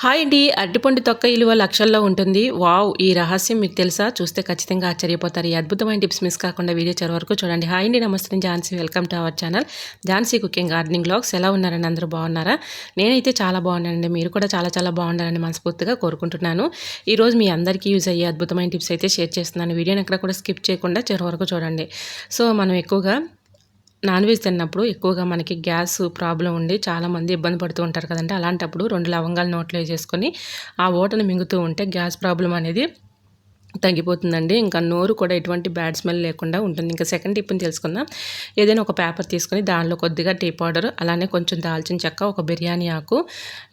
Hi అండి. అరటిపండు తొక్క ఇలువ లక్షల్లో ఉంటుంది. వావ్! ఈ రహస్యం మీకు తెలుసా? చూస్తే ఖచ్చితంగా ఆశ్చర్యపోతారు. ఈ అద్భుతమైన టిప్స్ మిస్ కాకుండా వీడియో చివరి వరకు చూడండి. హాయ్ అండి. నమస్తే. నేను Jhansi. Welcome to our channel Jhansi cooking gardening vlogs. ఎలా ఉన్నారండి? అందరూ బాగున్నారా? నేనైతే చాలా బాగున్నానండి. మీరు కూడా చాలా చాలా బాగుండాలని మనస్ఫూర్తిగా కోరుకుంటున్నాను. ఈరోజు మీ అందరికీ యూజ్ అయ్యే అద్భుతమైన టిప్స్ అయితే షేర్ చేస్తున్నాను. వీడియోని ఎక్కడ కూడా స్కిప్ చేయకుండా చివరి వరకు చూడండి. సో మనం ఎక్కువగా నాన్ వెజ్ తిన్నప్పుడు ఎక్కువగా మనకి గ్యాస్ ప్రాబ్లం ఉండి చాలామంది ఇబ్బంది పడుతూ ఉంటారు కదండి. అలాంటప్పుడు 2 లవంగాలు నోట్లో వేసేసుకొని ఆ ఓటను మింగుతూ ఉంటే గ్యాస్ ప్రాబ్లం అనేది తగ్గిపోతుందండి. ఇంకా నోరు కూడా ఎటువంటి బ్యాడ్ స్మెల్ లేకుండా ఉంటుంది. ఇంకా సెకండ్ టిప్ని తెలుసుకుందాం. ఏదైనా ఒక పేపర్ తీసుకొని దానిలో కొద్దిగా టీ పౌడర్, అలానే కొంచెం దాల్చిన చెక్క, ఒక బిర్యానీ ఆకు,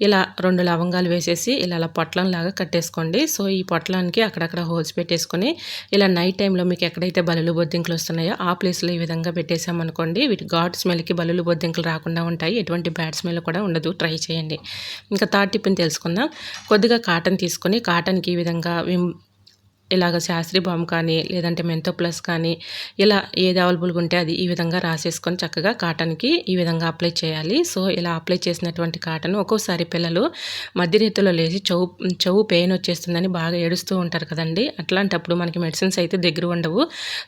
ఇలా 2 లవంగాలు వేసేసి ఇలా పొట్లంలాగా కట్టేసుకోండి. సో ఈ పొట్లానికి అక్కడక్కడ హోల్స్ పెట్టేసుకొని ఇలా నైట్ టైంలో మీకు ఎక్కడైతే బల్లులు బొద్దింకలు వస్తున్నాయో ఆ ప్లేస్లో ఈ విధంగా పెట్టేసామనుకోండి, వీటి ఘాట్ స్మెల్కి బల్లులు బొద్దింకలు రాకుండా ఉంటాయి. ఎటువంటి బ్యాడ్ స్మెల్ కూడా ఉండదు. ట్రై చేయండి. ఇంకా థర్డ్ టిప్ని తెలుసుకుందాం. కొద్దిగా కాటన్ తీసుకొని కాటన్కి ఈ విధంగా ఇలాగ శాస్త్రీ బామ్ కానీ లేదంటే మెంతో ప్లస్ కానీ ఇలా ఏది అవైలబుల్గా ఉంటే అది ఈ విధంగా రాసేసుకొని చక్కగా కాటన్కి ఈ విధంగా అప్లై చేయాలి. సో ఇలా అప్లై చేసినటువంటి కాటన్ ఒక్కోసారి పిల్లలు మధ్యరేతులో లేచి చెవు పెయిన్ వచ్చేస్తుందని బాగా ఏడుస్తూ ఉంటారు కదండి. అట్లాంటప్పుడు మనకి మెడిసిన్స్ అయితే దగ్గర ఉండవు.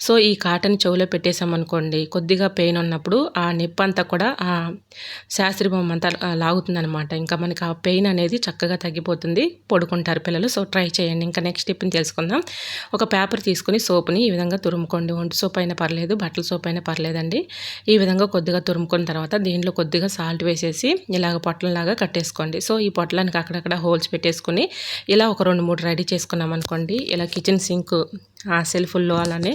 సో ఈ కాటన్ చెవులో పెట్టేసామనుకోండి, కొద్దిగా పెయిన్ ఉన్నప్పుడు ఆ నొప్పి అంతా కూడా ఆ శాస్త్రీ బామ్ అంతా లాగుతుందనమాట. ఇంకా మనకి ఆ పెయిన్ అనేది చక్కగా తగ్గిపోతుంది. పడుకుంటారు పిల్లలు. సో ట్రై చేయండి. ఇంకా నెక్స్ట్ టిప్ని తెలుసుకుందాం. ఒక పేపర్ తీసుకుని సోప్ని ఈ విధంగా తురుముకోండి. ఒంటి సోప్ అయినా పర్లేదు, బట్టల సోప్ అయినా పర్లేదండి. ఈ విధంగా కొద్దిగా తురుముకున్న తర్వాత దీంట్లో కొద్దిగా సాల్ట్ వేసేసి ఇలాగ పొట్లంలాగా కట్టేసుకోండి. సో ఈ పొట్లానికి అక్కడక్కడ హోల్స్ పెట్టేసుకుని ఇలా ఒక 2-3 రెడీ చేసుకున్నాం అనుకోండి. ఇలా కిచెన్ సింక్ ఆ సెల్ఫుల్లో, అలానే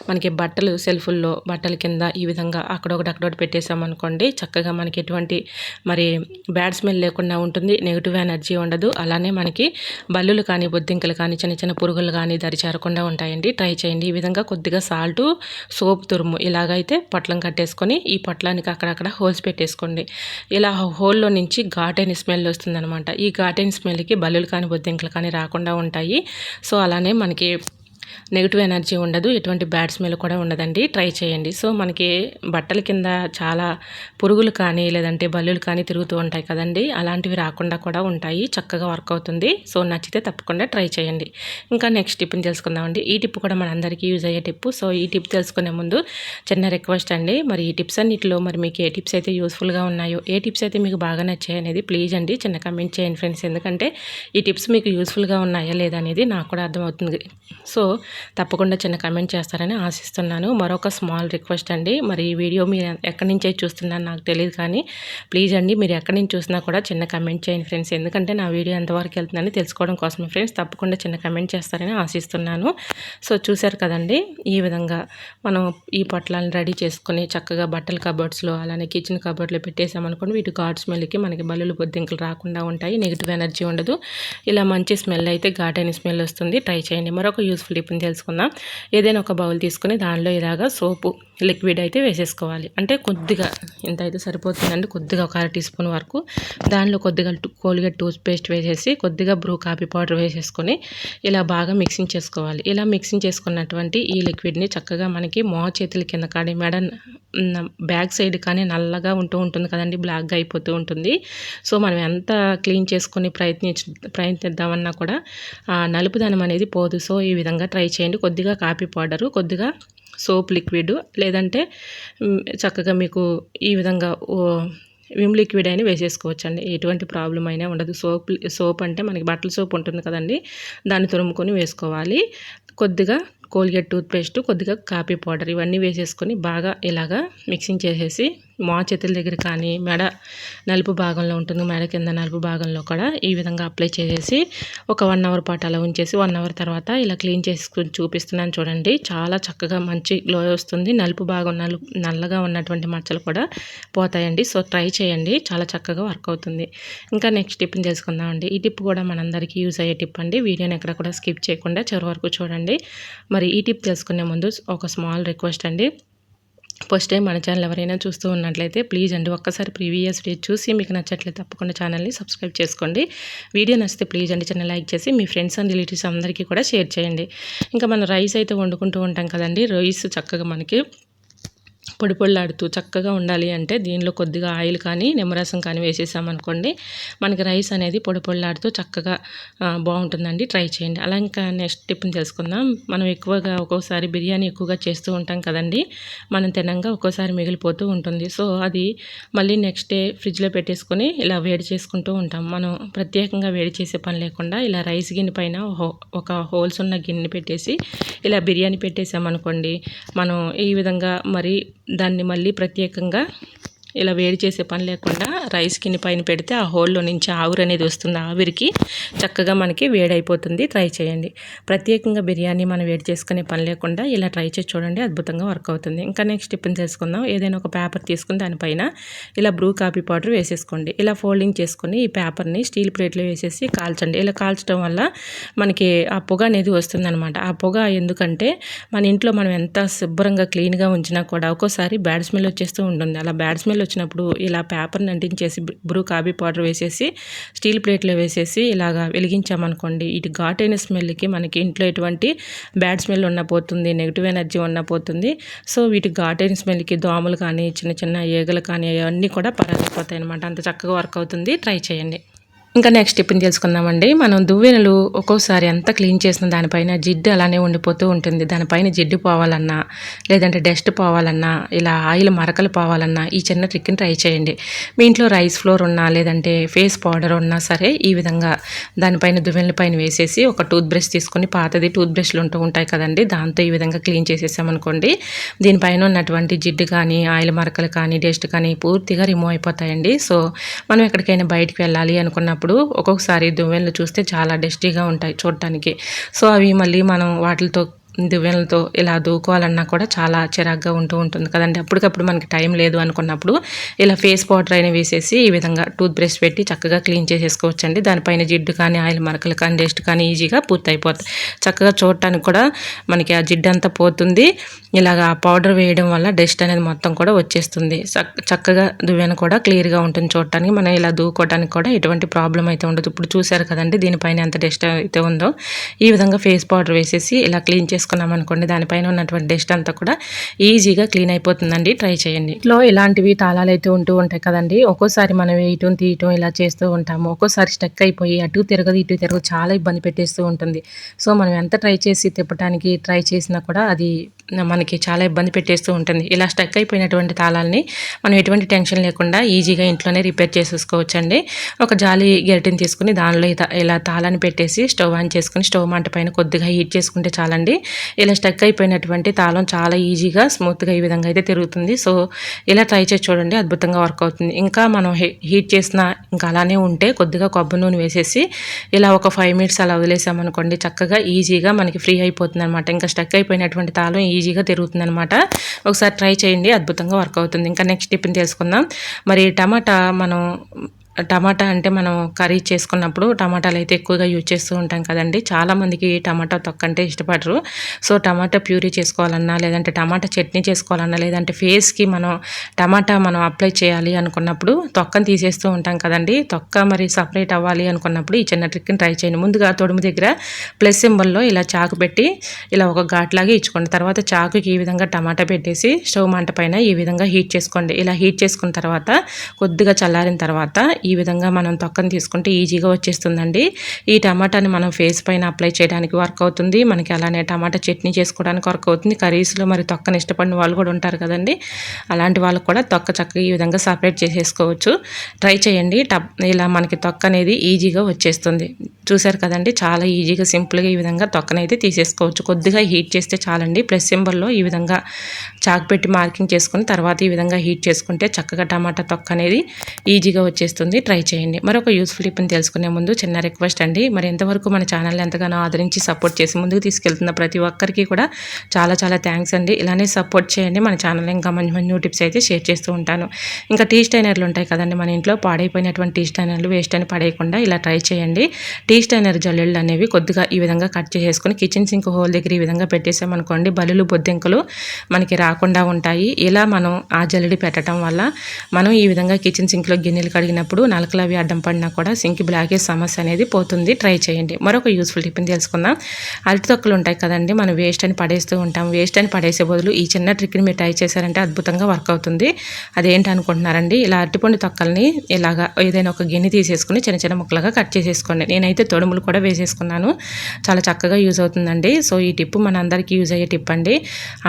మనకి బట్టలు సెల్ఫుల్లో, బట్టల కింద ఈ విధంగా అక్కడొకటి పెట్టేసామనుకోండి, చక్కగా మనకి ఎటువంటి మరి బ్యాడ్ స్మెల్ లేకుండా ఉంటుంది. నెగిటివ్ ఎనర్జీ ఉండదు. అలానే మనకి బల్లులు కానీ బొద్దింకలు కానీ చిన్న చిన్న పురుగులు కానీ దరి చేరకుండా ఉంటాయండి. ట్రై చేయండి. ఈ విధంగా కొద్దిగా సాల్టు, సోప్ తురుము ఇలాగైతే పొట్లం కట్టేసుకొని ఈ పొట్లానికి అక్కడక్కడ హోల్స్ పెట్టేసుకోండి. ఇలా హోల్లో నుంచి ఘాటైన స్మెల్ వస్తుందనమాట. ఈ ఘాటైన స్మెల్కి బల్లులు కానీ బొద్దింకలు కానీ రాకుండా ఉంటాయి. సో అలానే మనకి నెగిటివ్ ఎనర్జీ ఉండదు. ఎటువంటి బ్యాడ్ స్మెల్ కూడా ఉండదండి. ట్రై చేయండి. సో మనకి బట్టల కింద చాలా పురుగులు కానీ లేదంటే బల్లులు కానీ తిరుగుతూ ఉంటాయి కదండి. అలాంటివి రాకుండా కూడా ఉంటాయి. చక్కగా వర్క్ అవుతుంది. సో నచ్చితే తప్పకుండా ట్రై చేయండి. ఇంకా నెక్స్ట్ టిప్ని తెలుసుకుందామండి. ఈ టిప్ కూడా మనందరికీ యూజ్ అయ్యే టిప్. సో ఈ టిప్ తెలుసుకునే ముందు చిన్న రిక్వెస్ట్ అండి. మరి ఈ టిప్స్ అన్నిటిలో మరి మీకు ఏ టిప్స్ అయితే యూస్ఫుల్గా ఉన్నాయో, ఏ టిప్స్ అయితే మీకు బాగా నచ్చాయి అనేది ప్లీజ్ అండి చిన్న కమెంట్ చేయండి ఫ్రెండ్స్. ఎందుకంటే ఈ టిప్స్ మీకు యూస్ఫుల్గా ఉన్నాయా లేదా అనేది నాకు కూడా అర్థమవుతుంది. సో తప్పకుండా చిన్న కమెంట్ చేస్తారని ఆశిస్తున్నాను. మరొక స్మాల్ రిక్వెస్ట్ అండి. మరి ఈ వీడియో మీరు ఎక్కడి నుంచి చూస్తున్నారో నాకు తెలియదు, కానీ ప్లీజ్ అండి మీరు ఎక్కడి నుంచి చూసినా కూడా చిన్న కమెంట్ చేయండి ఫ్రెండ్స్. ఎందుకంటే నా వీడియో ఎంతవరకు వెళ్తుందని తెలుసుకోవడం కోసమే ఫ్రెండ్స్. తప్పకుండా చిన్న కమెంట్ చేస్తారని ఆశిస్తున్నాను. సో చూశారు కదండి, ఈ విధంగా మనం ఈ పొట్లాలను రెడీ చేసుకొని చక్కగా బట్టల కబోర్డ్స్లో, అలానే కిచెన్ కబోర్డ్లో పెట్టేసామనుకోండి, వీటి ఘాట్ స్మెల్కి మనకి బల్లులు బొద్దింకలు రాకుండా ఉంటాయి. నెగిటివ్ ఎనర్జీ ఉండదు. ఇలా మంచి స్మెల్ అయితే ఘాటైన స్మెల్ వస్తుంది. ట్రై చేయండి. మరొక యూస్ఫుల్ టిప్ని తెలుసుకుందాం. ఏదైనా ఒక బౌల్ తీసుకొని దానిలో ఇలాగా సోపు లిక్విడ్ అయితే వేసేసుకోవాలి. అంటే కొద్దిగా ఇంత అయితే సరిపోతుందండి. కొద్దిగా ఒక 1/2 టీ స్పూన్ వరకు దానిలో కొద్దిగా కోల్గేట్ టూత్ పేస్ట్ వేసేసి కొద్దిగా బ్రూ కాఫీ పౌడర్ వేసేసుకొని ఇలా బాగా మిక్సింగ్ చేసుకోవాలి. ఇలా మిక్సింగ్ చేసుకున్నటువంటి ఈ లిక్విడ్ని చక్కగా మనకి చేతుల కింద కానీ మెడ బ్యాక్ సైడ్ కానీ నల్లగా ఉంటుంది కదండి, బ్లాక్గా అయిపోతూ ఉంటుంది. సో మనం ఎంత క్లీన్ చేసుకొని ప్రయత్నిద్దామన్నా కూడా నలుపుదనం అనేది పోదు. సో ఈ విధంగా ట్రై చేయండి. కొద్దిగా కాఫీ పౌడరు, కొద్దిగా సోప్ లిక్విడ్, లేదంటే చక్కగా మీకు ఈ విధంగా విమ్ లిక్విడ్ అయినా వేసేసుకోవచ్చండి. ఎటువంటి ప్రాబ్లం అయినా ఉండదు. సోప్ అంటే మనకి బట్టల సోప్ ఉంటుంది కదండి, దాన్ని తురుముకొని వేసుకోవాలి. కొద్దిగా కోల్గేట్ టూత్ పేస్ట్, కొద్దిగా కాఫీ పౌడర్ ఇవన్నీ వేసేసుకొని బాగా ఇలాగా మిక్సింగ్ చేసేసి చేతుల దగ్గర కానీ మెడ నలుపు భాగంలో ఉంటుంది, మెడ కింద నలుపు భాగంలో కూడా ఈ విధంగా అప్లై చేసేసి ఒక 1 అవర్ పాటు అలా ఉంచేసి 1 అవర్ తర్వాత ఇలా క్లీన్ చేసుకుని చూపిస్తున్నాను చూడండి. చాలా చక్కగా మంచి గ్లో వస్తుంది. నలుపు భాగం నల్లగా ఉన్నటువంటి మచ్చలు కూడా పోతాయండి. సో ట్రై చేయండి. చాలా చక్కగా వర్క్ అవుతుంది. ఇంకా నెక్స్ట్ టిప్ని తెలుసుకుందామండి. ఈ టిప్ కూడా మనందరికీ యూజ్ అయ్యే టిప్ అండి. వీడియోని ఎక్కడ కూడా స్కిప్ చేయకుండా చివరి వరకు చూడండి. మరి ఈ టిప్ తెలుసుకునే ముందు ఒక స్మాల్ రిక్వెస్ట్ అండి. ఫస్ట్ టైం మన ఛానల్ ఎవరైనా చూస్తూ ఉన్నట్లయితే ప్లీజ్ అండి ఒక్కసారి ప్రీవియస్ వీడియో చూసి మీకు నచ్చట్లయితే తప్పకుండా ఛానల్ని సబ్స్క్రైబ్ చేసుకోండి. వీడియో నచ్చితే ప్లీజ్ అండి చిన్న లైక్ చేసి మీ ఫ్రెండ్స్ అండ్ రిలేటివ్స్ అందరికీ కూడా షేర్ చేయండి. ఇంకా మనం రైస్ అయితే వండుకుంటూ ఉంటాం కదండి. రైస్ చక్కగా మనకి పొడి పొడిలాడుతూ చక్కగా ఉండాలి అంటే దీనిలో కొద్దిగా ఆయిల్ కానీ నిమ్మరసం కానీ వేసేసామనుకోండి మనకి రైస్ అనేది పొడి పొడిలాడుతూ చక్కగా బాగుంటుందండి. ట్రై చేయండి. అలా ఇంకా నెక్స్ట్ టిప్ని తెలుసుకుందాం. మనం ఎక్కువగా ఒక్కోసారి బిర్యానీ ఎక్కువగా చేస్తూ ఉంటాం కదండి. మనం తినంగా ఒక్కోసారి మిగిలిపోతూ ఉంటుంది. సో అది మళ్ళీ నెక్స్ట్ డే ఫ్రిడ్జ్లో పెట్టేసుకొని ఇలా వేడి చేసుకుంటూ ఉంటాం. మనం ప్రత్యేకంగా వేడి చేసే పని లేకుండా ఇలా రైస్ గిన్నె పైన ఒక హోల్స్ ఉన్న గిన్నె పెట్టేసి ఇలా బిర్యానీ పెట్టేసామనుకోండి, మనం ఈ విధంగా మరి దాన్ని మళ్ళీ ప్రత్యేకంగా ఇలా వేడి చేసే పని లేకుండా రైస్ కింద పైన పెడితే ఆ హోల్లో నుంచి ఆవిరి అనేది వస్తుంది. ఆవిరికి చక్కగా మనకి వేడైపోతుంది. ట్రై చేయండి. ప్రత్యేకంగా బిర్యానీ మనం వేడి చేసుకునే పని లేకుండా ఇలా ట్రై చేసి చూడండి, అద్భుతంగా వర్క్ అవుతుంది. ఇంకా నెక్స్ట్ టిప్ని తెలుసుకుందాం. ఏదైనా ఒక పేపర్ తీసుకుని దానిపైన ఇలా బ్రూ కాఫీ పౌడర్ వేసేసుకోండి. ఇలా ఫోల్డింగ్ చేసుకొని ఈ పేపర్ని స్టీల్ ప్లేట్లో వేసేసి కాల్చండి. ఇలా కాల్చడం వల్ల మనకి ఆ పొగ అనేది వస్తుందన్నమాట. ఆ పొగ ఎందుకంటే మన ఇంట్లో మనం ఎంత శుభ్రంగా క్లీన్గా ఉంచినా కూడా ఒక్కోసారి బ్యాడ్ స్మెల్ వచ్చేస్తూ ఉంటుంది. అలా బ్యాడ్ స్మెల్ వచ్చినప్పుడు ఇలా పేపర్ని అంటించేసి బ్రూ కాఫీ పౌడర్ వేసేసి స్టీల్ ప్లేట్లో వేసేసి ఇలాగా వెలిగించామనుకోండి, ఇటు ఘాటైన స్మెల్కి మనకి ఇంట్లో ఎటువంటి బ్యాడ్ స్మెల్ ఉన్న పోతుంది, నెగిటివ్ ఎనర్జీ ఉన్న పోతుంది. సో వీటి ఘాటైన స్మెల్కి దోమలు కానీ చిన్న చిన్న ఈగలు కానీ అవన్నీ కూడా పరారైపోతాయి అనమాట. అంత చక్కగా వర్క్ అవుతుంది. ట్రై చేయండి. ఇంకా నెక్స్ట్ టిప్ని తెలుసుకుందామండి. మనం దువ్వెనలు ఒక్కోసారి ఎంత క్లీన్ చేసిన దానిపైన జిడ్డు అలానే ఉండిపోతూ ఉంటుంది. దానిపైన జిడ్డు పోవాలన్నా లేదంటే డస్ట్ పోవాలన్నా ఇలా ఆయిల్ మరకలు పోవాలన్నా ఈ చిన్న ట్రిక్ని ట్రై చేయండి. మీ ఇంట్లో రైస్ ఫ్లోర్ ఉన్నా లేదంటే ఫేస్ పౌడర్ ఉన్నా సరే ఈ విధంగా దానిపైన దువ్వెనల పైన వేసేసి ఒక టూత్ బ్రష్ తీసుకొని, పాతది టూత్ బ్రష్లు ఉంటాయి కదండి, దాంతో ఈ విధంగా క్లీన్ చేసేసామనుకోండి దీనిపైన ఉన్నటువంటి జిడ్డు కానీ ఆయిల్ మరకలు కానీ డస్ట్ కానీ పూర్తిగా రిమూవ్ అయిపోతాయండి. సో మనం ఎక్కడికైనా బయటికి వెళ్ళాలి అనుకున్నప్పుడు ఒక్కొక్కసారి దువ్వెనలు చూస్తే చాలా డస్టీగా ఉంటాయి చూడటానికి. సో అవి మళ్ళీ మనం వాటితో దువ్వెనలతో ఇలా దూకోవాలన్నా కూడా చాలా చిరాగ్గా ఉంటుంది కదండి. అప్పటికప్పుడు మనకి టైం లేదు అనుకున్నప్పుడు ఇలా ఫేస్ పౌడర్ అయినా వేసేసి ఈ విధంగా టూత్ బ్రష్ పెట్టి చక్కగా క్లీన్ చేసేసుకోవచ్చండి. దానిపైన జిడ్డు కానీ ఆయిల్ మరకలు కానీ డస్ట్ కానీ ఈజీగా పూర్తయిపోతాయి. చక్కగా చూడటానికి కూడా మనకి ఆ జిడ్డు అంతా పోతుంది. ఇలాగ ఆ పౌడర్ వేయడం వల్ల డస్ట్ అనేది మొత్తం కూడా వచ్చేస్తుంది. చక్కగా దువ్వెన కూడా క్లియర్గా ఉంటుంది చూడటానికి. మనం ఇలా దూకోవడానికి కూడా ఎటువంటి ప్రాబ్లం అయితే ఉండదు. ఇప్పుడు చూసారు కదండి దీనిపైన ఎంత డస్ట్ అయితే ఉందో. ఈ విధంగా ఫేస్ పౌడర్ వేసేసి ఇలా క్లీన్ చేసుకున్నాం అనుకోండి దానిపైన ఉన్నటువంటి డస్ట్ అంతా కూడా ఈజీగా క్లీన్ అయిపోతుందండి. ట్రై చేయండి. ఇట్లో ఇలాంటివి తాళాలు అయితే ఉంటూ ఉంటాయి కదండి. ఒక్కోసారి మనం వేయటం తీయటం ఇలా చేస్తూ ఉంటాము. ఒక్కోసారి స్టక్ అయిపోయి అటు తిరగదు ఇటు తిరగదు చాలా ఇబ్బంది పెట్టేస్తూ ఉంటుంది. సో మనం ఎంత ట్రై చేసి తిప్పడానికి ట్రై చేసినా కూడా అది మనకి చాలా ఇబ్బంది పెట్టేస్తూ ఉంటుంది. ఇలా స్టక్ అయిపోయినటువంటి తాళాలని మనం ఎటువంటి టెన్షన్ లేకుండా ఈజీగా ఇంట్లోనే రిపేర్ చేసేసుకోవచ్చండి. ఒక జాలి గరిటెని తీసుకుని దానిలో ఇలా తాళాన్ని పెట్టేసి స్టవ్ ఆన్ చేసుకుని స్టవ్ మంట పైన కొద్దిగా హీట్ చేసుకుంటే చాలండి. ఇలా స్టక్ అయిపోయినటువంటి తాళం చాలా ఈజీగా స్మూత్గా ఈ విధంగా అయితే తిరుగుతుంది. సో ఇలా ట్రై చేసి చూడండి, అద్భుతంగా వర్క్ అవుతుంది. ఇంకా మనం హీట్ చేసిన ఇంకా అలానే ఉంటే కొద్దిగా కొబ్బరి నూనె వేసేసి ఇలా ఒక 5 మినిట్స్ అలా వదిలేసామనుకోండి చక్కగా ఈజీగా మనకి ఫ్రీ అయిపోతుంది అనమాట. ఇంకా స్టక్ అయిపోయినటువంటి తాళం ఈజీగా తిరుగుతుంది అనమాట. ఒకసారి ట్రై చేయండి, అద్భుతంగా వర్క్ అవుతుంది. ఇంకా నెక్స్ట్ టిప్ని తెలుసుకుందాం. మరి టమాటా అంటే మనం కర్రీ చేసుకున్నప్పుడు టమాటాలు అయితే ఎక్కువగా యూజ్ చేస్తూ ఉంటాం కదండి. చాలామందికి టమాటా తొక్క అంటే ఇష్టపడరు. సో టమాటా ప్యూరీ చేసుకోవాలన్నా లేదంటే టమాటా చట్నీ చేసుకోవాలన్నా లేదంటే ఫేస్కి మనం అప్లై చేయాలి అనుకున్నప్పుడు తొక్కను తీసేస్తూ ఉంటాం కదండి. తొక్క మరి సపరేట్ అవ్వాలి అనుకున్నప్పుడు ఈ చిన్న ట్రిక్ని ట్రై చేయండి. ముందుగా తొడుము దగ్గర ప్లస్ సింబల్లో ఇలా చాకు పెట్టి ఇలా ఒక ఘాట్లాగా ఇచ్చుకోండి. తర్వాత చాకుకి ఈ విధంగా టమాటా పెట్టేసి స్టవ్ మంట పైన ఈ విధంగా హీట్ చేసుకోండి. ఇలా హీట్ చేసుకున్న తర్వాత కొద్దిగా చల్లారిన తర్వాత ఈ విధంగా మనం తొక్కను తీసుకుంటే ఈజీగా వచ్చేస్తుందండి. ఈ టమాటాని మనం ఫేస్ పైన అప్లై చేయడానికి వర్క్ అవుతుంది. మనకి అలానే టమాటా చట్నీ చేసుకోవడానికి వర్క్ అవుతుంది. కర్రీస్లో మరి తొక్కని ఇష్టపడిన వాళ్ళు కూడా ఉంటారు కదండి. అలాంటి వాళ్ళకు కూడా తొక్క చక్కగా ఈ విధంగా సపరేట్ చేసేసుకోవచ్చు. ట్రై చేయండి. ఇలా మనకి తొక్క అనేది ఈజీగా వచ్చేస్తుంది. చూసారు కదండి, చాలా ఈజీగా సింపుల్గా ఈ విధంగా తొక్కనైతే తీసేసుకోవచ్చు. కొద్దిగా హీట్ చేస్తే చాలండి. ప్లస్ సింబల్లో ఈ విధంగా చాకు పెట్టి మార్కింగ్ చేసుకుని తర్వాత ఈ విధంగా హీట్ చేసుకుంటే చక్కగా టమాటా తొక్క అనేది ఈజీగా వచ్చేస్తుంది. ట్రై చేయండి. మరొక యూస్ఫుల్ టిప్ని తెలుసుకునే ముందు చిన్న రిక్వెస్ట్ అండి. మరి ఎంతవరకు మన ఛానల్ని ఎంతగానో ఆదరించి సపోర్ట్ చేసి ముందుకు తీసుకెళ్తున్న ప్రతి ఒక్కరికి కూడా చాలా చాలా థ్యాంక్స్ అండి. ఇలానే సపోర్ట్ చేయండి. మన ఛానల్ ఇంకా మంచి మంచి న్యూ టిప్స్ అయితే షేర్ చేస్తూ ఉంటాను. ఇంకా టీ స్టైనర్లు ఉంటాయి కదండి మన ఇంట్లో, పాడైపోయినటువంటి టీ స్టైనర్లు వేస్ట్ అని పడేయకుండా ఇలా ట్రై చేయండి. టీ టీ స్టైనర్ జల్లెళ్ళు అనేవి కొద్దిగా ఈ విధంగా కట్ చేసుకొని కిచెన్ సింక్ హోల్ దగ్గర ఈ విధంగా పెట్టేసామనుకోండి బల్లులు బొద్దింకలు మనకి రాకుండా ఉంటాయి. ఇలా మనం ఆ జల్లెడి పెట్టడం వల్ల మనం ఈ విధంగా కిచెన్ సింక్లో గిన్నెలు కడిగినప్పుడు నలకలు అవి అడ్డం పడినా కూడా సింక్ బ్లాకేజ్ సమస్య అనేది పోతుంది. ట్రై చేయండి. మరొక యూస్ఫుల్ టిప్ని తెలుసుకుందాం. అరటి తొక్కలు ఉంటాయి కదండి, మనం వేస్ట్ అని పడేస్తూ ఉంటాం. వేస్ట్ అని పడేసే బదులు ఈ చిన్న ట్రిక్ని మీరు ట్రై చేశారంటే అద్భుతంగా వర్క్ అవుతుంది. అదేంటి అనుకుంటున్నారండి, ఇలా అరటిపండు తొక్కల్ని ఇలాగా ఏదైనా ఒక గిన్నె తీసేసుకుని చిన్న చిన్న ముక్కలుగా కట్ చేసేసుకోండి. నేనైతే తొడుములు కూడా వేసేసుకున్నాను. చాలా చక్కగా యూజ్ అవుతుందండి. సో ఈ టిప్ మన అందరికీ యూజ్ అయ్యే టిప్ అండి.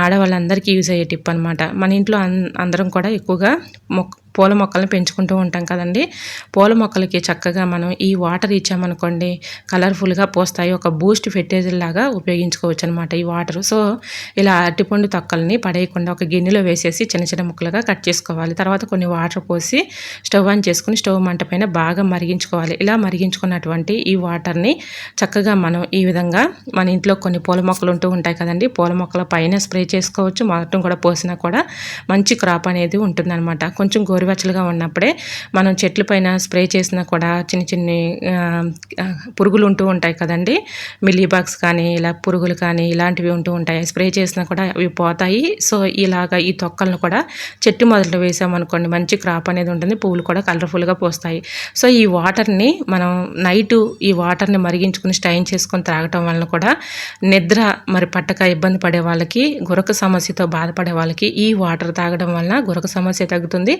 ఆడవాళ్ళందరికీ యూజ్ అయ్యే టిప్ అనమాట. మన ఇంట్లో అందరం కూడా ఎక్కువగా పూల మొక్కల్ని పెంచుకుంటూ ఉంటాం కదండి. పూల మొక్కలకి చక్కగా మనం ఈ వాటర్ ఇచ్చామనుకోండి కలర్ఫుల్గా పోస్తాయి. ఒక బూస్ట్ ఫెర్టిలైజర్ లాగా ఉపయోగించుకోవచ్చు అనమాట ఈ వాటర్. సో ఇలా అరటిపండు తొక్కల్ని పడేయకుండా ఒక గిన్నెలో వేసేసి చిన్న చిన్న ముక్కలుగా కట్ చేసుకోవాలి. తర్వాత కొన్ని వాటర్ పోసి స్టవ్ ఆన్ చేసుకుని స్టవ్ మంట పైన బాగా మరిగించుకోవాలి. ఇలా మరిగించుకున్నటువంటి ఈ వాటర్ని చక్కగా మనం ఈ విధంగా మన ఇంట్లో కొన్ని పూల మొక్కలు ఉంటూ ఉంటాయి కదండి, పూల మొక్కల పైన స్ప్రే చేసుకోవచ్చు. మొత్తం కూడా పోసినా కూడా మంచి క్రాప్ అనేది ఉంటుందన్నమాట. కొంచెం గోరువెచ్చలుగా ఉన్నప్పుడే మనం చెట్ల పైన స్ప్రే చేసినా కూడా చిన్న చిన్ని పురుగులు ఉంటూ ఉంటాయి కదండి, మిల్లీబాగ్స్ కానీ ఇలా పురుగులు కానీ ఇలాంటివి ఉంటూ ఉంటాయి. స్ప్రే చేసినా కూడా అవి పోతాయి. సో ఇలాగా ఈ తొక్కలను కూడా చెట్టు మొదలు వేసామనుకోండి మంచి క్రాప్ అనేది ఉంటుంది. పువ్వులు కూడా కలర్ఫుల్గా పోస్తాయి. సో ఈ వాటర్ని మనం నైటు ఈ వాటర్ని మరిగించుకుని స్టైన్ చేసుకొని త్రాగటం వలన కూడా నిద్ర మరి పట్టక ఇబ్బంది పడే వాళ్ళకి, గురక సమస్యతో బాధపడే వాళ్ళకి ఈ వాటర్ తాగడం వలన గురక సమస్య తగ్గుతుంది.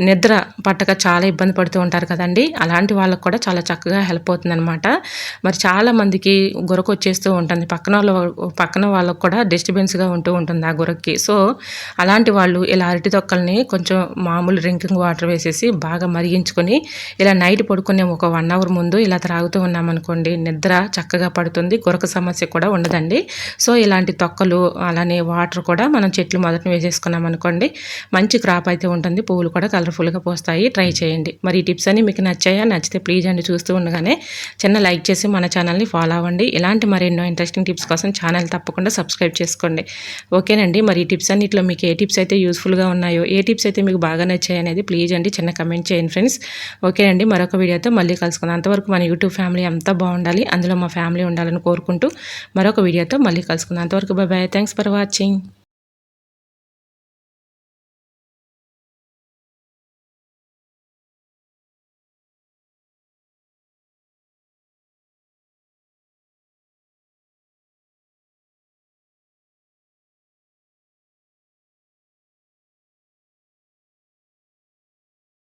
నిద్ర పట్టక చాలా ఇబ్బంది పడుతూ ఉంటారు కదండి, అలాంటి వాళ్ళకు కూడా చాలా చక్కగా హెల్ప్ అవుతుంది అనమాట. మరి చాలామందికి గురక వచ్చేస్తూ ఉంటుంది. పక్కన వాళ్ళకు కూడా డిస్టర్బెన్స్గా ఉంటూ ఉంటుంది ఆ గురక్కి. సో అలాంటి వాళ్ళు ఇలా అరటి తొక్కల్ని కొంచెం మామూలు డ్రింకింగ్ వాటర్ వేసేసి బాగా మరిగించుకొని ఇలా నైట్ పడుకునే ఒక 1 అవర్ ముందు ఇలా త్రాగుతూ ఉన్నామనుకోండి నిద్ర చక్కగా పడుతుంది. గురక సమస్య కూడా ఉండదండి. సో ఇలాంటి తొక్కలు అలానే వాటర్ కూడా మనం చెట్లు మొదట వేసేసుకున్నాం అనుకోండి మంచి క్రాప్ అయితే ఉంటుంది. పువ్వులు కూడా కలర్ఫుల్గా పోస్తాయి. ట్రై చేయండి. మరి ఈ టిప్స్ అన్ని మీకు నచ్చాయా? నచ్చితే ప్లీజ్ అండి చూస్తూ ఉండగానే చిన్న లైక్ చేసి మన ఛానల్ని ఫాలో అవ్వండి. ఇలాంటి మరెన్నో ఇంట్రెస్టింగ్ టిప్స్ కోసం ఛానల్ తప్పకుండా సబ్స్క్రైబ్ చేసుకోండి. ఓకేనండి. మరి ఈ టిప్స్ అన్నిట్లో మీకు ఏ టిప్స్ అయితే యూస్ఫుల్గా ఉన్నాయో, ఏ టిప్స్ అయితే మీకు బాగా నచ్చాయి అనేది ప్లీజ్ అండి చిన్న కమెంట్ చేయండి ఫ్రెండ్స్. ఓకేనండి. మరొక వీడియోతో మళ్ళీ కలుసుకుందాం. అంతవరకు మన యూట్యూబ్ ఫ్యామిలీ అంతా బాగుండాలి, అందులో మా ఫ్యామిలీ ఉండాలని కోరుకుంటూ మరొక వీడియోతో మళ్ళీ కలుసుకుందాం. అంతవరకు బాయ్. Thanks for watching.